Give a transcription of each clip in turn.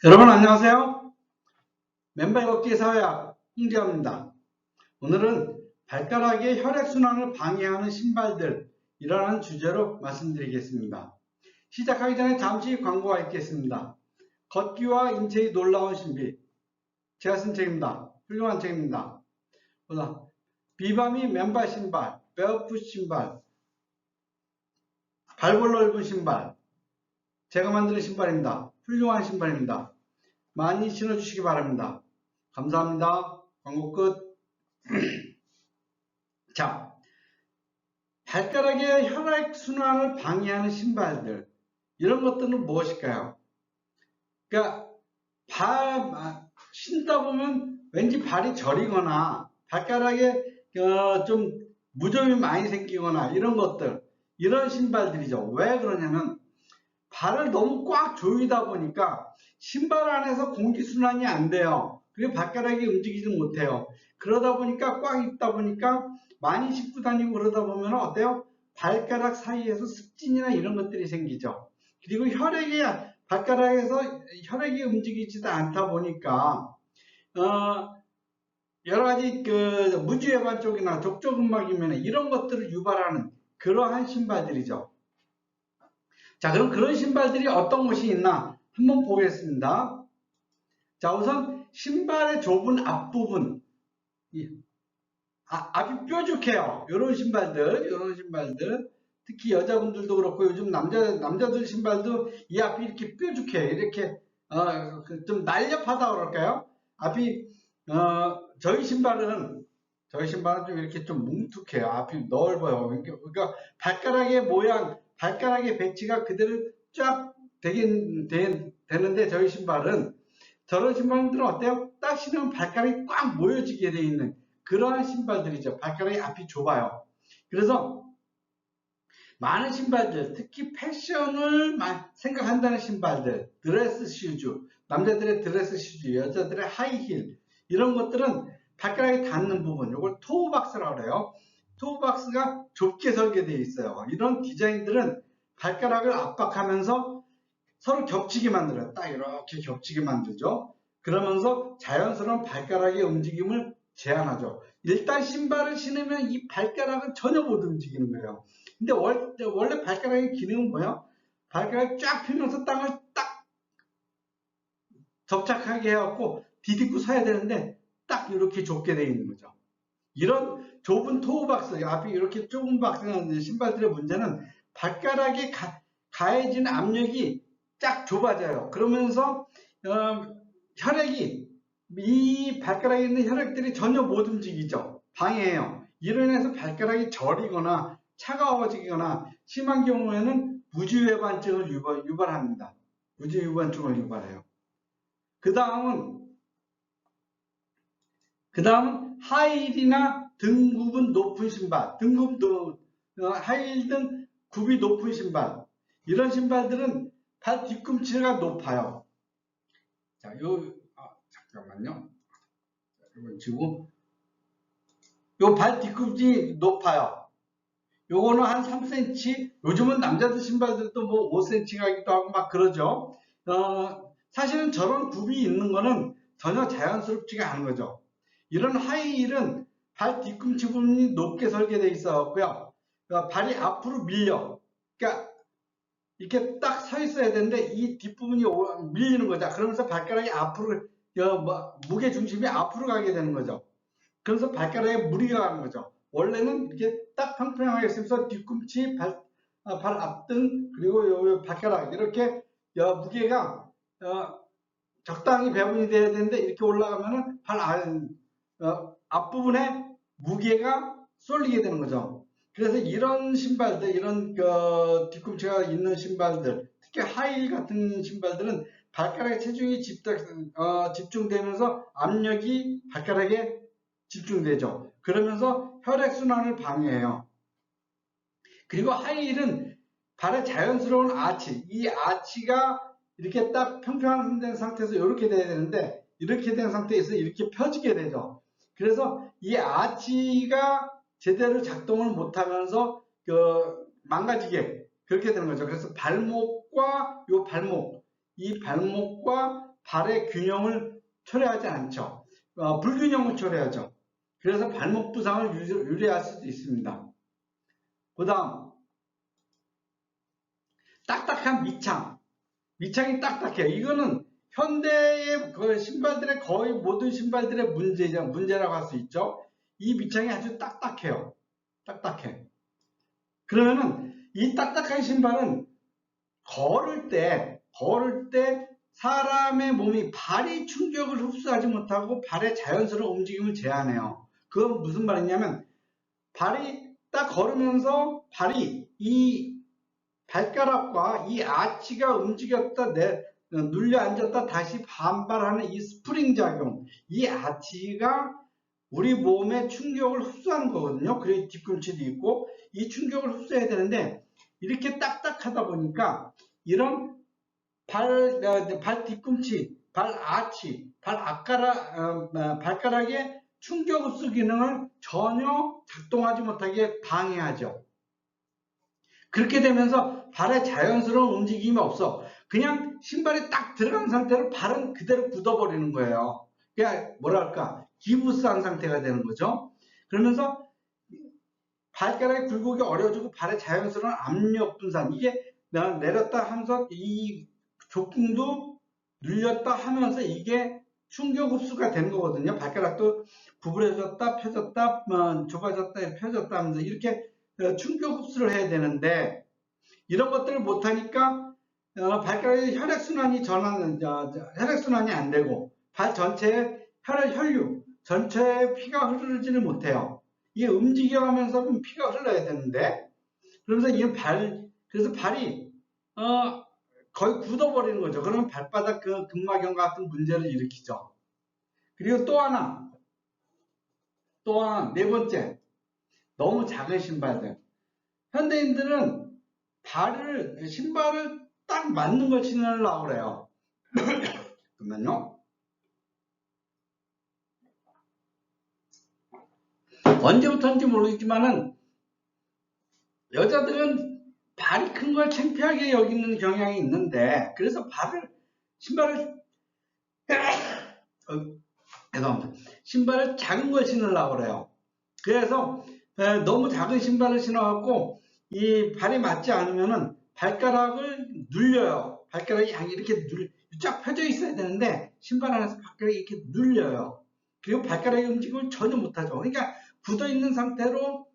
여러분 안녕하세요. 맨발 걷기 사회학 홍지아입니다. 오늘은 발가락의 혈액순환을 방해하는 신발들이라는 주제로 말씀드리겠습니다. 시작하기 전에 잠시 광고가 있겠습니다. 걷기와 인체의 놀라운 신비. 제가 쓴 책입니다. 훌륭한 책입니다. 비바미 맨발 신발, 베어풋 신발, 발볼 넓은 신발. 제가 만드는 신발입니다. 훌륭한 신발입니다. 많이 신어주시기 바랍니다. 감사합니다. 광고 끝. 자, 발가락의 혈액순환을 방해하는 신발들. 이런 것들은 무엇일까요? 그러니까, 신다 보면 왠지 발이 저리거나, 발가락에 좀 무좀이 많이 생기거나, 이런 것들. 이런 신발들이죠. 왜 그러냐면, 발을 너무 꽉 조이다 보니까 신발 안에서 공기순환이 안 돼요. 그리고 발가락이 움직이지 못해요. 그러다 보니까 꽉 있다 보니까 많이 신고 다니고 그러다 보면 어때요? 발가락 사이에서 습진이나 이런 것들이 생기죠. 그리고 발가락에서 혈액이 움직이지도 않다 보니까 여러 가지 무지외반 쪽이나 족저근막이면 이런 것들을 유발하는 그러한 신발들이죠. 자, 그럼 그런 신발들이 어떤 것이 있나 한번 보겠습니다. 자, 우선 신발의 좁은 앞부분, 앞이 뾰족해요. 이런 신발들, 특히 여자분들도 그렇고 요즘 남자들 신발도 이 앞이 이렇게 뾰족해요. 이렇게 좀 날렵하다 그럴까요? 앞이 저희 신발은 좀 이렇게 좀 뭉툭해요. 앞이 넓어요. 그러니까 발가락의 모양, 발가락의 배치가 그대로 쫙 되는데 저런 신발들은 어때요? 딱 신으면 발가락이 꽉 모여지게 돼 있는 그러한 신발들이죠. 발가락이 앞이 좁아요. 그래서 많은 신발들, 특히 패션을 생각한다는 신발들, 드레스 슈즈, 남자들의 드레스 슈즈, 여자들의 하이힐, 이런 것들은 발가락에 닿는 부분, 이걸 토우박스라고 그래요. 토우박스가 좁게 설계되어 있어요. 이런 디자인들은 발가락을 압박하면서 서로 겹치게 만들어요. 딱 이렇게 겹치게 만들죠. 그러면서 자연스러운 발가락의 움직임을 제한하죠. 일단 신발을 신으면 이 발가락은 전혀 못 움직이는 거예요. 근데 원래 발가락의 기능은 뭐야? 발가락이 쫙 펴면서 땅을 딱 접착하게 해갖고 디딛고 서야 되는데 딱 이렇게 좁게 되어 있는 거죠. 이런 좁은 토우박스, 앞이 이렇게 좁은 박스는 신발들의 문제는 발가락에 가해진 압력이 쫙 좁아져요. 그러면서 혈액이 이 발가락에 있는 혈액들이 전혀 못 움직이죠. 방해해요. 이로 인해서 발가락이 저리거나 차가워지거나 심한 경우에는 무지외반증을 유발합니다. 무지외반증을 유발해요. 그 다음은 하이힐이나 등급은 높은 신발, 하이힐 등 굽이 높은 신발. 이런 신발들은 발 뒤꿈치가 높아요. 자, 잠깐만요. 이건 지금 요 발 뒤꿈치 높아요. 요거는 한 3cm, 요즘은 남자들 신발들도 뭐 5cm 가기도 하고 막 그러죠. 사실은 저런 굽이 있는 거는 전혀 자연스럽지가 않은 거죠. 이런 하이힐은 발 뒤꿈치 부분이 높게 설계되어 있었고요. 발이 앞으로 밀려. 그러니까 이렇게 딱 서 있어야 되는데 이 뒷부분이 밀리는 거죠. 그러면서 발가락이 앞으로 무게 중심이 앞으로 가게 되는 거죠. 그래서 발가락에 무리가 가는 거죠. 원래는 이렇게 딱 평평하게 있으면서 뒤꿈치, 발 앞등 그리고 요 발가락 이렇게 무게가 적당히 배분이 돼야 되는데 이렇게 올라가면은 앞부분에 무게가 쏠리게 되는 거죠. 그래서 이런 신발들, 이런 뒤꿈치가 있는 신발들, 특히 하이힐 같은 신발들은 발가락에 체중이 집중되면서 압력이 발가락에 집중되죠. 그러면서 혈액순환을 방해해요. 그리고 하이힐은 발의 자연스러운 아치, 이 아치가 이렇게 딱 평평한 상태에서 이렇게 돼야 되는데 이렇게 된 상태에서 이렇게 펴지게 되죠. 그래서 이 아치가 제대로 작동을 못하면서 망가지게 그렇게 되는 거죠. 그래서 발목과 이 발목과 발의 균형을 초래하지 않죠. 불균형을 초래하죠. 그래서 발목 부상을 유래할 수도 있습니다. 그 다음 딱딱한 밑창. 밑창이 딱딱해요. 이거는 현대의 그 신발들의 거의 모든 신발들의 문제라고 할 수 있죠. 이 밑창이 아주 딱딱해요. 딱딱해. 그러면은 이 딱딱한 신발은 걸을 때 사람의 몸이 발이 충격을 흡수하지 못하고 발의 자연스러운 움직임을 제한해요. 그건 무슨 말이냐면 발이 딱 걸으면서 발이 이 발가락과 이 아치가 움직였다 눌려 앉았다 다시 반발하는 이 스프링 작용, 이 아치가 우리 몸의 충격을 흡수하는 거거든요. 그래서 뒤꿈치도 있고 이 충격을 흡수해야 되는데 이렇게 딱딱하다 보니까 이런 발 뒤꿈치, 발 아치, 발가락의 충격 흡수 기능을 전혀 작동하지 못하게 방해하죠. 그렇게 되면서 발에 자연스러운 움직임이 없어. 그냥 신발이 딱 들어간 상태로 발은 그대로 굳어버리는 거예요. 그러니까 뭐랄까 기부스한 상태가 되는 거죠. 그러면서 발가락의 굴곡이 어려지고 발의 자연스러운 압력 분산, 이게 내렸다 하면서 이 족궁도 눌렸다 하면서 이게 충격 흡수가 되는 거거든요. 발가락도 구부려졌다 펴졌다 좁아졌다 펴졌다 하면서 이렇게 충격 흡수를 해야 되는데 이런 것들을 못하니까 발가락의 혈액순환이 혈액순환이 안 되고 발 전체에 혈류 전체에 피가 흐르지를 못해요. 이게 움직여가면서 피가 흘러야 되는데 그러면서 그래서 발이 거의 굳어버리는 거죠. 그러면 발바닥 근막염 같은 문제를 일으키죠. 그리고 또 하나 네 번째, 너무 작은 신발들. 현대인들은 신발을 딱 맞는 걸 신으려고 그래요. 그러면요, 언제부터인지 모르겠지만은 여자들은 발이 큰 걸 창피하게 여기는 경향이 있는데 그래서 신발을 작은 걸 신으려고 그래요. 그래서 너무 작은 신발을 신어갖고 이 발이 맞지 않으면은 발가락을 눌려요. 발가락이 이렇게 쫙 펴져 있어야 되는데 신발 안에서 발가락이 이렇게 눌려요. 그리고 발가락의 움직임을 전혀 못하죠. 그러니까 굳어 있는 상태로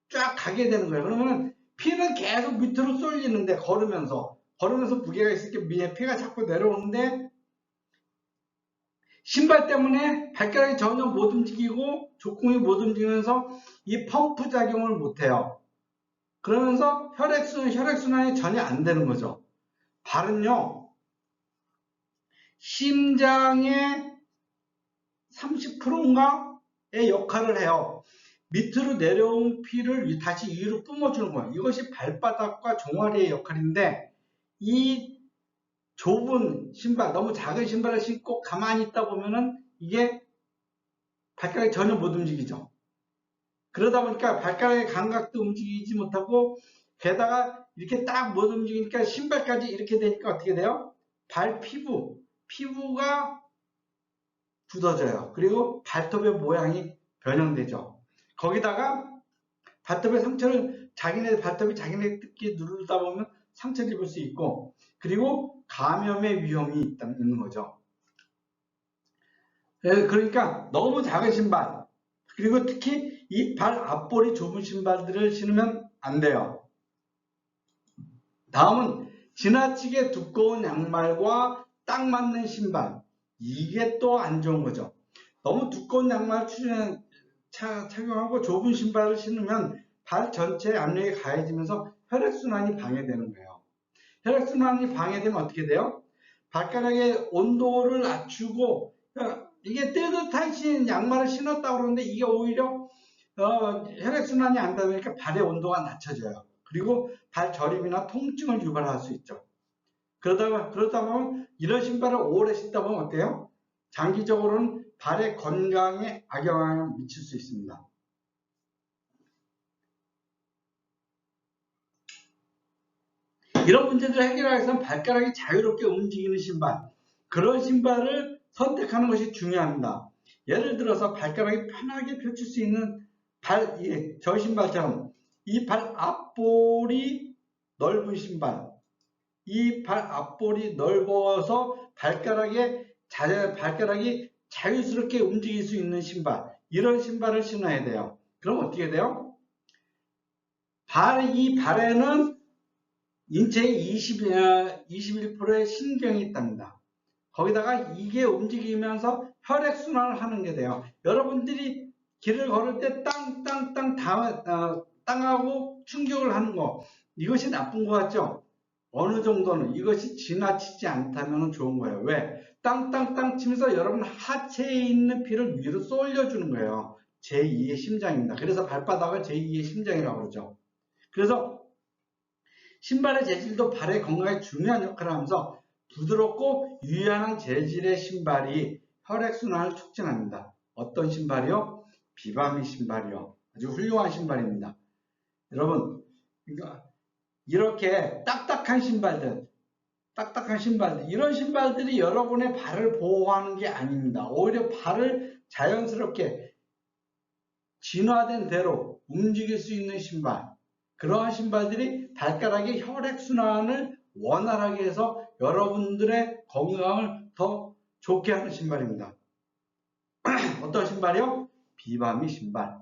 쫙 가게 되는 거예요. 그러면 피는 계속 밑으로 쏠리는데 걸으면서 무게가 있으니까 피가 자꾸 내려오는데 신발 때문에 발가락이 전혀 못 움직이고 족궁이 못 움직이면서 이 펌프 작용을 못해요. 그러면서 혈액순환이 전혀 안 되는 거죠. 발은요, 심장의 30%인가의 역할을 해요. 밑으로 내려온 피를 다시 위로 뿜어주는 거예요. 이것이 발바닥과 종아리의 역할인데 이 좁은 신발, 너무 작은 신발을 신고 가만히 있다 보면은 이게 발가락이 전혀 못 움직이죠. 그러다 보니까 발가락의 감각도 움직이지 못하고 게다가 이렇게 딱 못 움직이니까 신발까지 이렇게 되니까 어떻게 돼요? 피부가 굳어져요. 그리고 발톱의 모양이 변형되죠. 거기다가 발톱의 상처를 발톱이 자기네 뜯기 누르다 보면 상처를 입을 수 있고 그리고 감염의 위험이 있는 거죠. 그러니까 너무 작은 신발 그리고 특히 이 발 앞볼이 좁은 신발들을 신으면 안 돼요. 다음은 지나치게 두꺼운 양말과 딱 맞는 신발. 이게 또 안 좋은 거죠. 너무 두꺼운 양말 착용하고 좁은 신발을 신으면 발 전체에 압력이 가해지면서 혈액순환이 방해되는 거예요. 혈액순환이 방해되면 어떻게 돼요? 발가락의 온도를 낮추고 이게 뜨뜻한 양말을 신었다고 그러는데 이게 오히려 혈액순환이 안 되니까 발의 온도가 낮춰져요. 그리고 발 저림이나 통증을 유발할 수 있죠. 그러다 보면 이런 신발을 오래 신다 보면 어때요? 장기적으로는 발의 건강에 악영향을 미칠 수 있습니다. 이런 문제들을 해결하기 위해서는 발가락이 자유롭게 움직이는 신발, 그런 신발을 선택하는 것이 중요합니다. 예를 들어서 발가락이 편하게 펼칠 수 있는 저 신발처럼 이 발 앞볼이 넓은 신발, 이 발 앞볼이 넓어서 발가락이 자유스럽게 움직일 수 있는 신발, 이런 신발을 신어야 돼요. 그럼 어떻게 돼요? 이 발에는 인체의 21%의 신경이 있답니다. 거기다가 이게 움직이면서 혈액순환을 하는 게 돼요. 여러분들이 길을 걸을 때 땅하고 충격을 하는 거, 이것이 나쁜 것 같죠? 어느 정도는 이것이 지나치지 않다면 좋은 거예요. 왜? 땅 치면서 여러분 하체에 있는 피를 위로 쏠려주는 거예요. 제2의 심장입니다. 그래서 발바닥을 제2의 심장이라고 그러죠. 그래서 신발의 재질도 발의 건강에 중요한 역할을 하면서 부드럽고 유연한 재질의 신발이 혈액순환을 촉진합니다. 어떤 신발이요? 비바미 신발이요. 아주 훌륭한 신발입니다. 여러분, 이렇게 딱딱한 신발들, 이런 신발들이 여러분의 발을 보호하는 게 아닙니다. 오히려 발을 자연스럽게 진화된 대로 움직일 수 있는 신발, 그러한 신발들이 발가락의 혈액순환을 원활하게 해서 여러분들의 건강을 더 좋게 하는 신발입니다. 어떤 신발이요? 비바미 신발.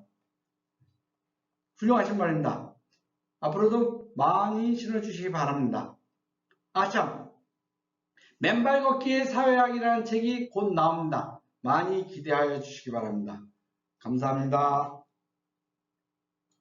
훌륭한 신발입니다. 앞으로도 많이 신어주시기 바랍니다. 참! 맨발 걷기의 사회학이라는 책이 곧 나옵니다. 많이 기대하여 주시기 바랍니다. 감사합니다.